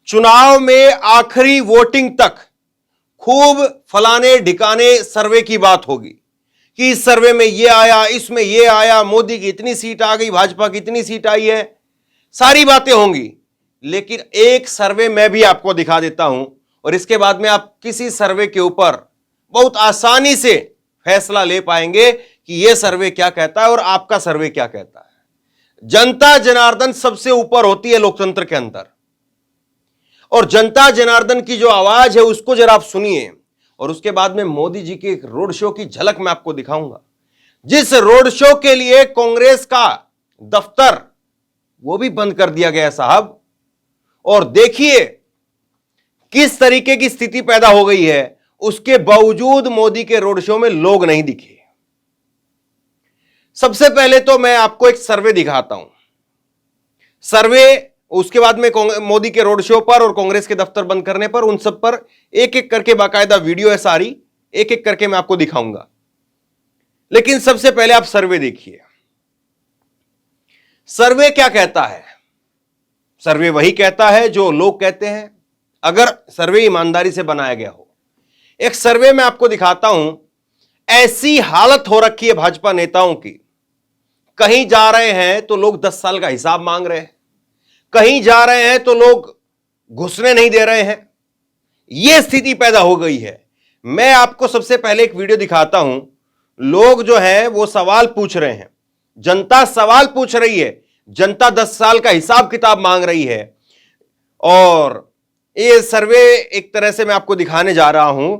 चुनाव में आखिरी वोटिंग तक खूब फलाने ढिकाने सर्वे की बात होगी कि इस सर्वे में ये आया, इसमें ये आया, मोदी की इतनी सीट आ गई, भाजपा की इतनी सीट आई है, सारी बातें होंगी। लेकिन एक सर्वे मैं भी आपको दिखा देता हूं और इसके बाद में आप किसी सर्वे के ऊपर बहुत आसानी से फैसला ले पाएंगे कि यह सर्वे क्या कहता है और आपका सर्वे क्या कहता है। जनता जनार्दन सबसे ऊपर होती है लोकतंत्र के अंदर, और जनता जनार्दन की जो आवाज है उसको जरा आप सुनिए। और उसके बाद में मोदी जी के एक रोड शो की झलक मैं आपको दिखाऊंगा, जिस रोड शो के लिए कांग्रेस का दफ्तर वो भी बंद कर दिया गया साहब। और देखिए किस तरीके की स्थिति पैदा हो गई है, उसके बावजूद मोदी के रोड शो में लोग नहीं दिखे। सबसे पहले तो मैं आपको एक सर्वे दिखाता हूं, सर्वे, उसके बाद में मोदी के रोड शो पर और कांग्रेस के दफ्तर बंद करने पर, उन सब पर एक एक करके बाकायदा वीडियो है सारी, एक एक करके मैं आपको दिखाऊंगा। लेकिन सबसे पहले आप सर्वे देखिए। सर्वे क्या कहता है? सर्वे वही कहता है जो लोग कहते हैं, अगर सर्वे ईमानदारी से बनाया गया हो। एक सर्वे में आपको दिखाता हूं, ऐसी हालत हो रखी है भाजपा नेताओं की, कहीं जा रहे हैं तो लोग 10 साल का हिसाब मांग रहे हैं, कहीं जा रहे हैं तो लोग घुसने नहीं दे रहे हैं। यह स्थिति पैदा हो गई है। मैं आपको सबसे पहले एक वीडियो दिखाता हूं। लोग जो हैं वो सवाल पूछ रहे हैं, जनता सवाल पूछ रही है, जनता 10 साल का हिसाब किताब मांग रही है। और ये सर्वे एक तरह से मैं आपको दिखाने जा रहा हूं।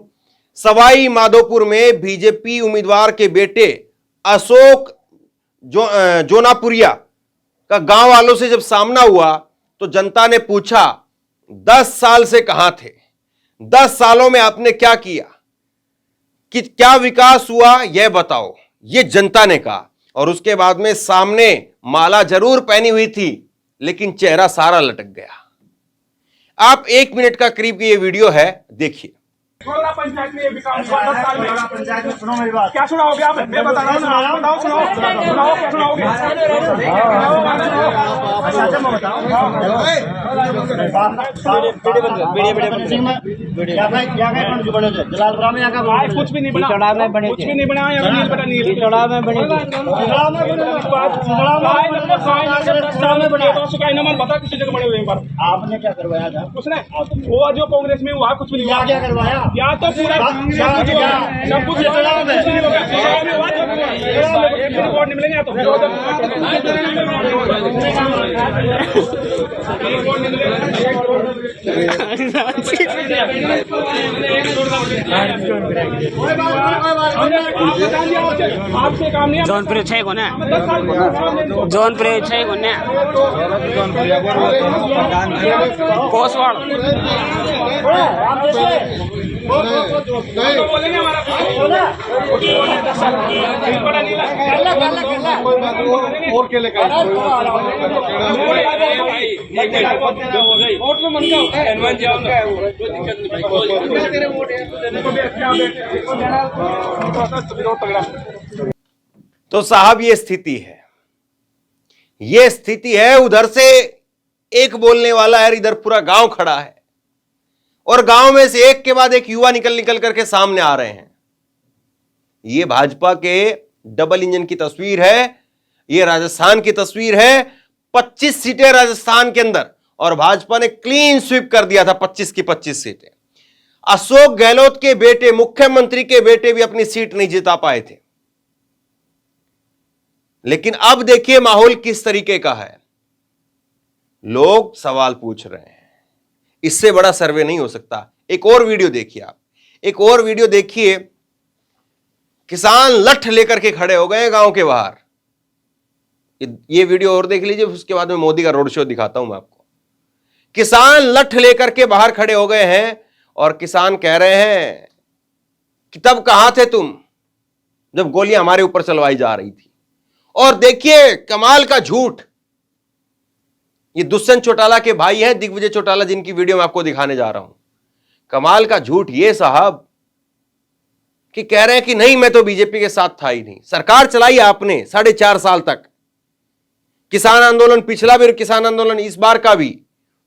सवाई माधोपुर में बीजेपी उम्मीदवार के बेटे अशोक जोनापुरिया का गांव वालों से जब सामना हुआ तो जनता ने पूछा, 10 साल से कहां थे, 10 सालों में आपने क्या किया, कि क्या विकास हुआ यह बताओ, यह जनता ने कहा। और उसके बाद में सामने माला जरूर पहनी हुई थी लेकिन चेहरा सारा लटक गया। आप 1 मिनट का करीब की यह वीडियो है, देखिए। पंचायत में विकास पंचायत में सुनो मेरी बात, क्या सुनाओगे आप? मैं बता रहा हूँ ना, बताओ, सुनाओ सुनाओ, क्या सुनाओगे? कुछ भी नहीं बना, कुछ भी नहीं बना, बता किसी जगह बड़े हुए पर आपने क्या करवाया था? उसने वो जो कांग्रेस में हुआ कुछ नहीं, क्या करवाया? या तो पूरा सब कुछ रिकॉर्ड नहीं मिलेंगे, तो आपसे काम नहीं। जौनपुर छै कोने, जौनपुर छै कोने, कोसवाड़ बोलेंगे हमारा और के लेकर तो साहब ये स्थिति है, ये स्थिति है। उधर से एक बोलने वाला है, इधर पूरा गांव खड़ा है और गांव में से एक के बाद एक युवा निकल निकल करके सामने आ रहे हैं। ये भाजपा के डबल इंजन की तस्वीर है, ये राजस्थान की तस्वीर है। 25 सीटें राजस्थान के अंदर और भाजपा ने क्लीन स्वीप कर दिया था 25 की 25 सीटें। अशोक गहलोत के बेटे, मुख्यमंत्री के बेटे भी अपनी सीट नहीं जिता पाए थे। लेकिन अब देखिए माहौल किस तरीके का है, लोग सवाल पूछ रहे हैं। इससे बड़ा सर्वे नहीं हो सकता। एक और वीडियो देखिए आप, एक और वीडियो देखिए। किसान लठ लेकर के खड़े हो गए गांव के बाहर। ये वीडियो और देख लीजिए, उसके बाद में मोदी का रोड शो दिखाता हूं मैं आपको। किसान लठ लेकर के बाहर खड़े हो गए हैं और किसान कह रहे हैं कि तब कहां थे तुम जब गोलियां हमारे ऊपर चलवाई जा रही थी। और देखिए कमाल का झूठ, ये दुष्यंत चौटाला के भाई हैं, दिग्विजय चौटाला, जिनकी वीडियो मैं आपको दिखाने जा रहा हूं। कमाल का झूठ ये साहब कि कह रहे हैं कि नहीं मैं तो बीजेपी के साथ था ही नहीं। सरकार चलाई आपने 4.5 साल तक, किसान आंदोलन पिछला भी, किसान आंदोलन इस बार का भी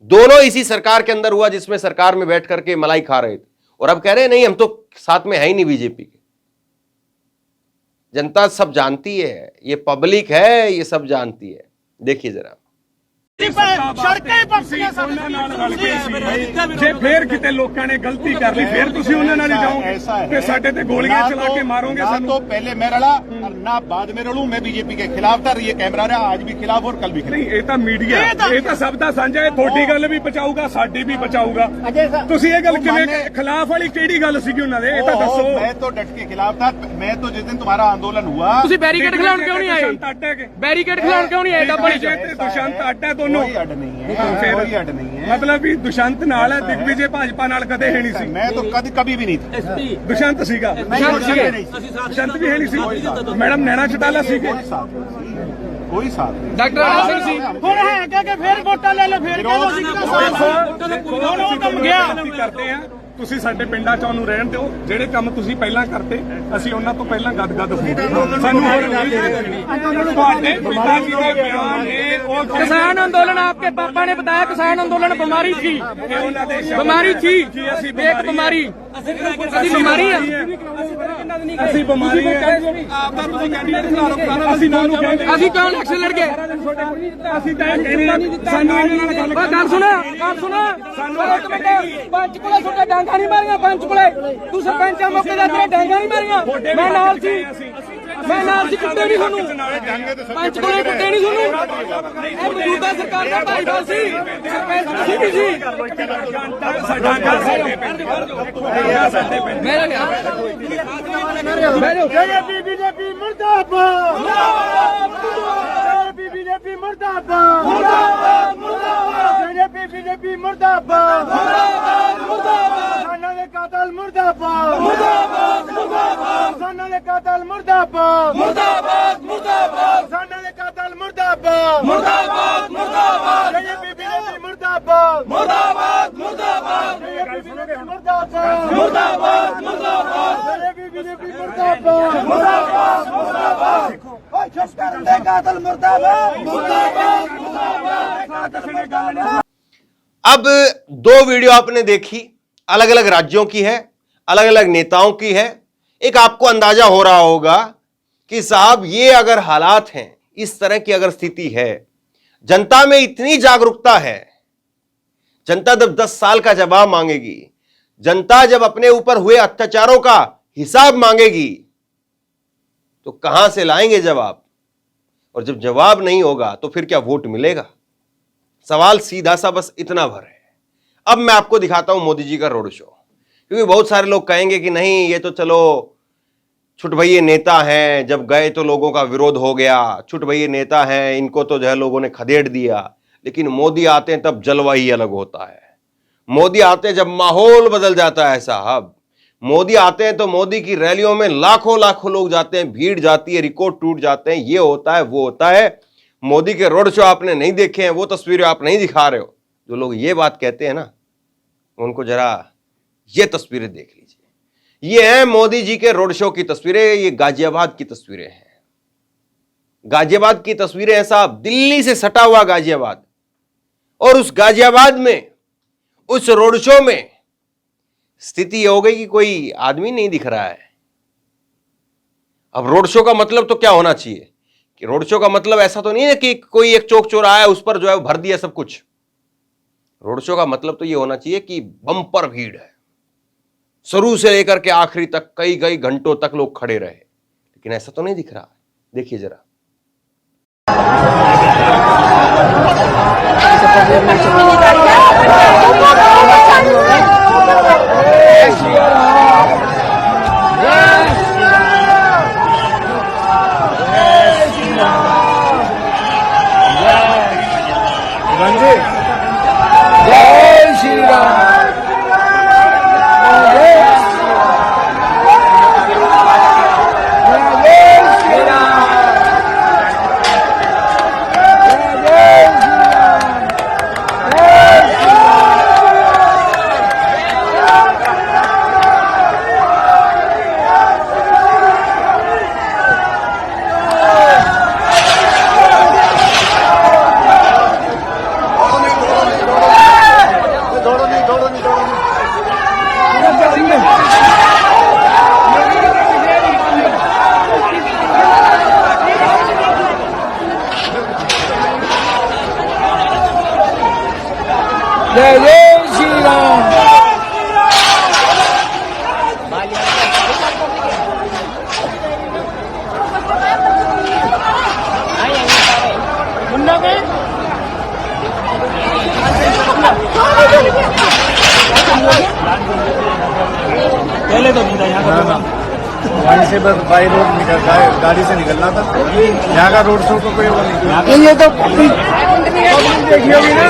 दोनों इसी सरकार के अंदर हुआ जिसमें सरकार में बैठ करके मलाई खा रहे थे, और अब कह रहे हैं नहीं हम तो साथ में है ही नहीं बीजेपी के। जनता सब जानती है, ये पब्लिक है, ये सब जानती है। देखिए जरा, ਜੇ ਫੇਰ ਕਿਤੇ ਲੋਕਾਂ ਨੇ ਗਲਤੀ ਕਰ ਲਈ ਫੇਰ ਤੁਸੀਂ ਉਹਨਾਂ ਨਾਲ ਹੀ ਜਾਓਗੇ ਤੇ ਸਾਡੇ ਤੇ ਗੋਲੀਆਂ ਚਲਾ ਕੇ ਮਾਰੋਗੇ ਸਾਨੂੰ। तो पहले मैं रला और ना बाद में रलूं। मैं बीजेपी के खिलाफ था, ये कैमरा रहा आज भी खिलाफ और कल भी खिलाफ। ਨਹੀਂ ਇਹ ਤਾਂ ਮੀਡੀਆ, ਇਹ ਤਾਂ ਸਭ ਦਾ ਸਾਂਝਾ ਹੈ। ਤੁਹਾਡੀ ਗੱਲ ਵੀ ਬਚਾਊਗਾ, ਸਾਡੀ ਵੀ ਬਚਾਊਗਾ। ਤੁਸੀਂ ਇਹ ਗੱਲ ਕਿਵੇਂ, ਖਿਲਾਫ ਵਾਲੀ ਕਿਹੜੀ ਗੱਲ ਸੀਗੀ ਉਹਨਾਂ ਦੇ, ਇਹ ਤਾਂ ਦੱਸੋ। मैं तो डट के खिलाफ था। मैं तो जिस दिन तुम्हारा आंदोलन हुआ ਤੁਸੀਂ बैरिकेड खिलाउण क्यों नहीं आए? बैरिकेड खिलाउण क्यों नहीं आए? डब्बल ਤੇ ਦੁਸ਼ੰਤ ਅੱਡ ਹੈ ਦੋਨੋਂ। कोई अड नहीं है, कोई अड नहीं है। ਮਤਲਬ ਵੀ ਦੁਸ਼ੰਤ ਨਾਲ ਹੈ, ਦਿਗਵਿਜੇ ਭਾਜਪਾ ਨਾਲ ਕਦੇ ਹੈ ਨਹੀਂ ਸੀ। मैं तो कभी भी नहीं था। ਦੁਸ਼ੰਤ ਸੀਗਾ, ਦੁਸ਼ੰਤ ਵੀ ਹੈ ਨਹੀਂ ਸੀ। ਮੈਡਮ ਨੈਣਾ ਚਟਾਲਾ ਸੀਗੇ, कोई साथ नहीं। डॉक्टर राणा सिंह सी ਹੁਣ ਹੈ ਕਿ ਫੇਰ ਵੋਟਾਂ ਲੈ ਲਓ, ਫੇਰ ਕਿਉਂ ਅਸੀਂ ਕੰਮ ਗਿਆ ਕਰਦੇ ਆ। ਤੁਸੀਂ ਸਾਡੇ ਪਿੰਡਾਂ ਚ ਉਹਨੂੰ ਰਹਿਣ ਦਿਓ, ਜਿਹੜੇ ਕੰਮ ਤੁਸੀਂ ਪਹਿਲਾਂ ਕਰਤੇ ਅਸੀਂ ਉਹਨਾਂ ਤੋਂ ਪਹਿਲਾਂ ਗਦਗਦ ਹੋ ਸਾਨੂੰ ਹੋਰ ਤੁਹਾਡੇ ਪਿਤਾ ਜੀ ਦੇ ਬਿਆਨ ਨੇ ਉਹ किसान आंदोलन आपके पापा ने बताया किसान आंदोलन बीमारी थी, बीमारी थी, एक बीमारी बीमारी है। ਅਸੀਂ ਬਿਮਾਰੀ ਹੈ ਆਪਦਾ ਤੁਸੀਂ ਕੈਂਡੀਡੇਟ ਖਿਲਾ ਲਓ, ਅਸੀਂ ਨਾ ਨੂੰ ਕਹਿੰਦੇ ਅਸੀਂ ਕਿਉਂ ਇਲੈਕਸ਼ਨ ਲੜ ਗਏ? ਅਸੀਂ ਤਾਂ ਇਹ ਕਹਿੰਦੇ ਆ ਸਾਨੂੰ ਇਹਨਾਂ ਨਾਲ ਗੱਲ ਗੱਲ ਸੁਣਾ ਇੱਕ ਮਿੰਟ। ਪੰਚ ਕੋਲੇ ਛੋਟੇ ਡਾਂਗਾ ਨਹੀਂ ਮਾਰੀਆਂ, ਪੰਚ ਕੋਲੇ ਤੂੰ ਸਰਪੰਚ ਆ ਮੌਕੇ ਦਾ, ਤੇਰੇ ਡਾਂਗਾ ਨਹੀਂ ਮਾਰੀਆਂ। ਮੈਂ ਨਾਲ ਸੀ, ਮੈਂ ਨਾਲ ਸੀ, ਕੁੱਟੇ ਨਹੀਂ ਤੁਹਾਨੂੰ ਪੰਚ ਕੋਲੇ, ਕੁੱਟੇ ਨਹੀਂ ਤੁਹਾਨੂੰ। ਇਹ ਮੌਜੂਦਾ ਸਰਕਾਰ ਦਾ ਭਾਈਵਾਲ ਸੀ, ਸਰਪੰਚ ਤੁਸੀਂ ਵੀ ਸੀ। ਮੇਰਾ ਗਿਆ बीजेपी मुर्दाबाद, बीजेपी मुर्दाबाद, बीजेपी मुर्दाबाद, किसानों के कातिल मुर्दाबाद, किसानों के कातिल मुर्दाबाद, किसानों के कातिल मुर्दाबाद, बीजेपी मुर्दाबाद, बीजेपी अब दो वीडियो आपने देखी, अलग अलग राज्यों की है, अलग अलग नेताओं की है। एक आपको अंदाजा हो रहा होगा कि साहब ये अगर हालात हैं, इस तरह की अगर स्थिति है, जनता में इतनी जागरूकता है, जनता जब 10 साल का जवाब मांगेगी, जनता जब अपने ऊपर हुए अत्याचारों का हिसाब मांगेगी, तो कहां से लाएंगे जवाब? और जब जवाब नहीं होगा तो फिर क्या वोट मिलेगा? सवाल सीधा सा बस इतना भर है। अब मैं आपको दिखाता हूं मोदी जी का रोड शो, क्योंकि बहुत सारे लोग कहेंगे कि नहीं ये तो चलो छुट भैये नेता हैं, जब गए तो लोगों का विरोध हो गया, छुट भैये नेता हैं, इनको तो जो है लोगों ने खदेड़ दिया। लेकिन मोदी आते हैं तब जलवा ही अलग होता है। मोदी आते हैं जब माहौल बदल जाता है साहब। मोदी आते हैं तो मोदी की रैलियों में लाखों लाखों लोग जाते हैं, भीड़ जाती है, रिकॉर्ड टूट जाते हैं, ये होता है वो होता है। मोदी के रोड शो आपने नहीं देखे हैं, वो तस्वीरें आप नहीं दिखा रहे हो। जो लोग ये बात कहते हैं ना, उनको जरा ये तस्वीरें देख लीजिए। ये है मोदी जी के रोड शो की तस्वीरें, ये गाजियाबाद की तस्वीरें हैं। गाजियाबाद की तस्वीरें हैं साहब, दिल्ली से सटा हुआ गाजियाबाद। और उस गाजियाबाद में, उस रोड शो में स्थिति ये हो गई कि कोई आदमी नहीं दिख रहा है। अब रोड शो का मतलब तो क्या होना चाहिए कि रोड शो का मतलब ऐसा तो नहीं है कि कोई एक चौक चौराहा है उस पर जो है भर दिया सब कुछ। रोड शो का मतलब तो ये होना चाहिए कि बम्पर भीड़ है, शुरू से लेकर के आखिरी तक कई कई घंटों तक लोग खड़े रहे, लेकिन ऐसा तो नहीं दिख रहा। देखिए जरा। श्री राम। पहले तो नहीं था यहाँ का वहीं से बस बाई रोड निकल गाड़ी से निकलना था। यहाँ का रोड शो को कोई वो नहीं। ये तो देखी होगी ना,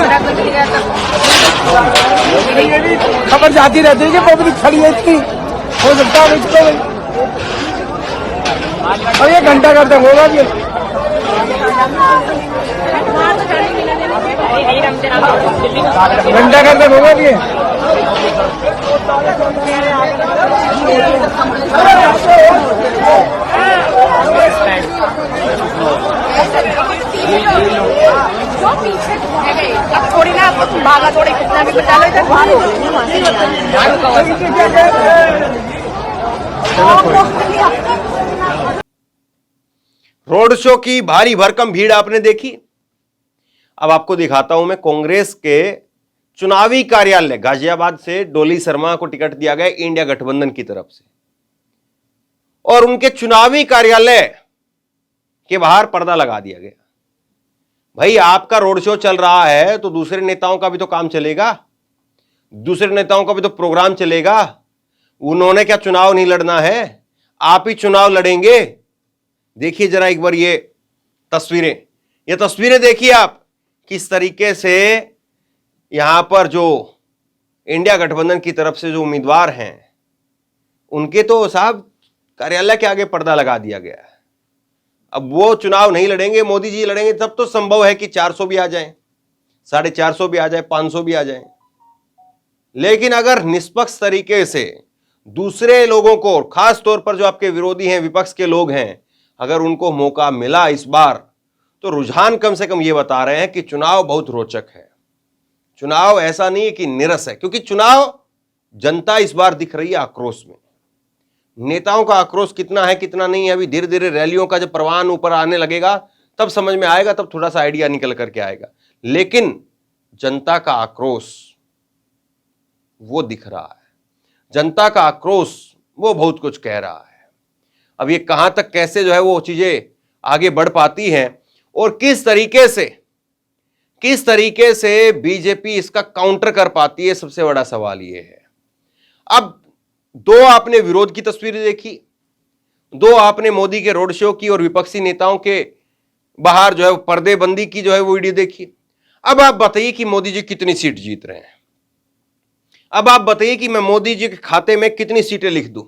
ये भी खबर जाती रहती है कि पब्लिक खड़ी है इतनी, हो सकता है इसको और ये घंटा घर तक होगा ये। घंटा घर तक होगा ये। जो पीछे रह गए, अब थोड़ी ना भागा थोड़ी कितना भी बचा लो इधर बाहर रोड शो की भारी भरकम भीड़ आपने देखी। अब आपको दिखाता हूं मैं कांग्रेस के चुनावी कार्यालय गाजियाबाद से डोली शर्मा को टिकट दिया गया इंडिया गठबंधन की तरफ से, और उनके चुनावी कार्यालय के बाहर पर्दा लगा दिया गया। भाई आपका रोड शो चल रहा है तो दूसरे नेताओं का भी तो काम चलेगा, दूसरे नेताओं का भी तो प्रोग्राम चलेगा। उन्होंने क्या चुनाव नहीं लड़ना है? आप ही चुनाव लड़ेंगे। देखिए जरा एक बार ये तस्वीरें देखिए आप, किस तरीके से यहां पर जो इंडिया गठबंधन की तरफ से जो उम्मीदवार हैं उनके तो साहब कार्यालय के आगे पर्दा लगा दिया गया है। अब वो चुनाव नहीं लड़ेंगे, मोदी जी लड़ेंगे, तब तो संभव है कि 400 भी आ जाएं, 450 भी आ जाए, 500 भी आ जाए। लेकिन अगर निष्पक्ष तरीके से दूसरे लोगों को, खास तौर पर जो आपके विरोधी हैं, विपक्ष के लोग हैं, अगर उनको मौका मिला इस बार, तो रुझान कम से कम ये बता रहे हैं कि चुनाव बहुत रोचक है। चुनाव ऐसा नहीं है कि निरस है, क्योंकि चुनाव जनता इस बार दिख रही है आक्रोश में। नेताओं का आक्रोश कितना है कितना नहीं है अभी धीरे धीरे रैलियों का जब परवान ऊपर आने लगेगा तब समझ में आएगा, तब थोड़ा सा आइडिया निकल करके आएगा। लेकिन जनता का आक्रोश वो दिख रहा है, जनता का आक्रोश वो बहुत कुछ कह रहा है। अब ये कहां तक कैसे जो है वो चीजें आगे बढ़ पाती हैं और किस तरीके से बीजेपी इसका काउंटर कर पाती है, सबसे बड़ा सवाल ये है। अब दो आपने विरोध की तस्वीरें देखी, दो आपने मोदी के रोड शो की और विपक्षी नेताओं के बाहर जो है पर्देबंदी की जो है वो वीडियो देखी। अब आप बताइए कि मोदी जी कितनी सीट जीत रहे हैं। अब आप बताइए कि मैं मोदी जी के खाते में कितनी सीटें लिख दूं,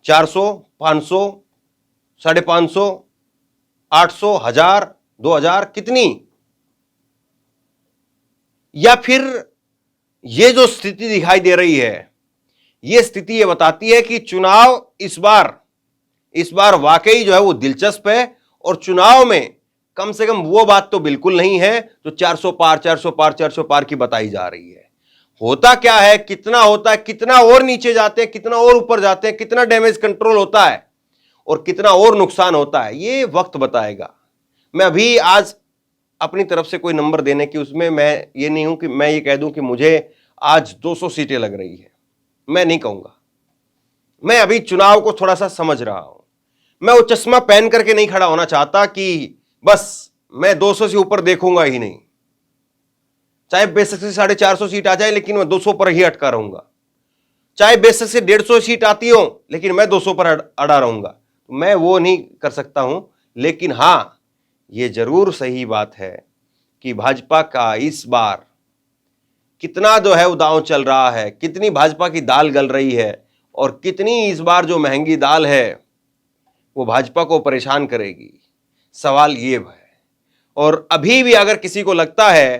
400, 500, 550, 800, 1000, 2000, कितनी? या फिर ये जो स्थिति दिखाई दे रही है, ये स्थिति ये बताती है कि चुनाव इस बार वाकई जो है वो दिलचस्प है और चुनाव में कम से कम वो बात तो बिल्कुल नहीं है जो 400 पार की बताई जा रही है। होता क्या है, कितना होता है, कितना और नीचे जाते हैं, कितना और ऊपर जाते हैं, कितना डैमेज कंट्रोल होता है और कितना और नुकसान होता है, ये वक्त बताएगा। मैं अभी आज अपनी तरफ से कोई नंबर देने की उसमें मैं ये नहीं हूं कि मैं ये कह दूं कि मुझे आज 200 सीटें लग रही है, मैं नहीं कहूंगा। मैं अभी चुनाव को थोड़ा सा समझ रहा हूं। मैं वो चश्मा पहन करके नहीं खड़ा होना चाहता कि बस मैं 200 से ऊपर देखूंगा ही नहीं, चाहे बेशक से 450 सीट आ जाए लेकिन मैं 200 पर ही अटका रहूंगा, चाहे बेशक से 150 सीट आती हो लेकिन मैं 200 पर अड़ा रहूंगा। मैं वो नहीं कर सकता हूं। लेकिन हां, ये जरूर सही बात है कि भाजपा का इस बार कितना जो है उदाव चल रहा है, कितनी भाजपा की दाल गल रही है और कितनी इस बार जो महंगी दाल है वो भाजपा को परेशान करेगी। सवाल ये है। और अभी भी अगर किसी को लगता है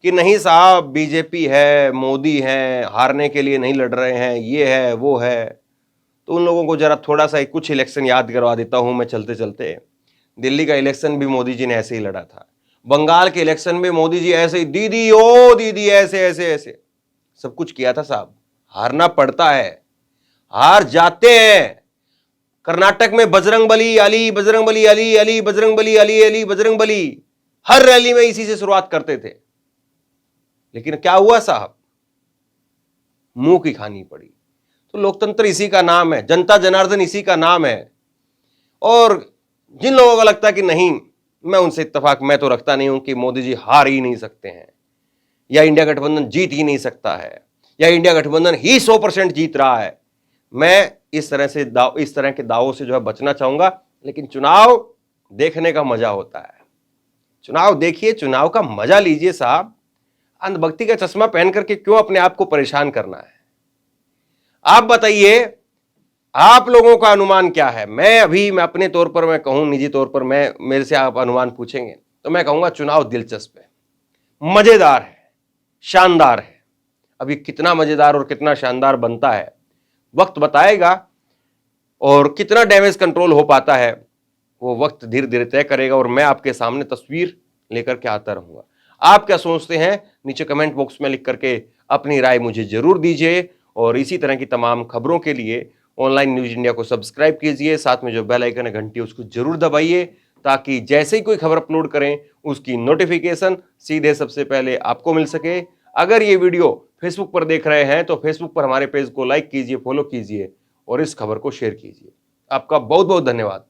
कि नहीं साहब बीजेपी है, मोदी है, हारने के लिए नहीं लड़ रहे हैं, ये है वो है, तो उन लोगों को जरा थोड़ा सा कुछ इलेक्शन याद करवा देता हूं मैं चलते चलते। दिल्ली का इलेक्शन भी मोदी जी ने ऐसे ही लड़ा था, बंगाल के इलेक्शन में मोदी जी ऐसे ही दीदी ओ दीदी ऐसे ऐसे ऐसे सब कुछ किया था साहब। हारना पड़ता है, हार जाते हैं। कर्नाटक में बजरंगबली अली, बजरंगबली अली, अली बजरंगबली अली, अली बजरंगबली, हर रैली में इसी से शुरुआत करते थे। लेकिन क्या हुआ साहब, मुंह की खानी पड़ी। तो लोकतंत्र इसी का नाम है, जनता जनार्दन इसी का नाम है। और जिन लोगों को लगता है कि नहीं, मैं उनसे इत्तेफाक मैं तो रखता नहीं हूं कि मोदी जी हार ही नहीं सकते हैं, या इंडिया गठबंधन जीत ही नहीं सकता है, या इंडिया गठबंधन ही 100% जीत रहा है। मैं इस तरह के दावों से जो है बचना चाहूंगा। लेकिन चुनाव देखने का मजा होता है, चुनाव देखिए, चुनाव का मजा लीजिए साहब। अंधभक्ति का चश्मा पहन करके क्यों अपने आप को परेशान करना है? आप बताइए, आप लोगों का अनुमान क्या है? मैं अपने तौर पर मैं कहूं, निजी तौर पर मेरे से आप अनुमान पूछेंगे तो मैं कहूंगा चुनाव दिलचस्प है, मजेदार है, शानदार है। अभी कितना मजेदार और कितना शानदार बनता है वक्त बताएगा, और कितना डैमेज कंट्रोल हो पाता है वो वक्त धीरे धीरे तय करेगा। और मैं आपके सामने तस्वीर लेकर के आता रहूंगा। आप क्या सोचते हैं नीचे कमेंट बॉक्स में लिख करके अपनी राय मुझे जरूर दीजिए। और इसी तरह की तमाम खबरों के लिए ऑनलाइन न्यूज इंडिया को सब्सक्राइब कीजिए, साथ में जो बेल आइकन है घंटी उसको जरूर दबाइए, ताकि जैसे ही कोई खबर अपलोड करें उसकी नोटिफिकेशन सीधे सबसे पहले आपको मिल सके। अगर ये वीडियो फेसबुक पर देख रहे हैं तो फेसबुक पर हमारे पेज को लाइक कीजिए, फॉलो कीजिए और इस खबर को शेयर कीजिए। आपका बहुत बहुत धन्यवाद।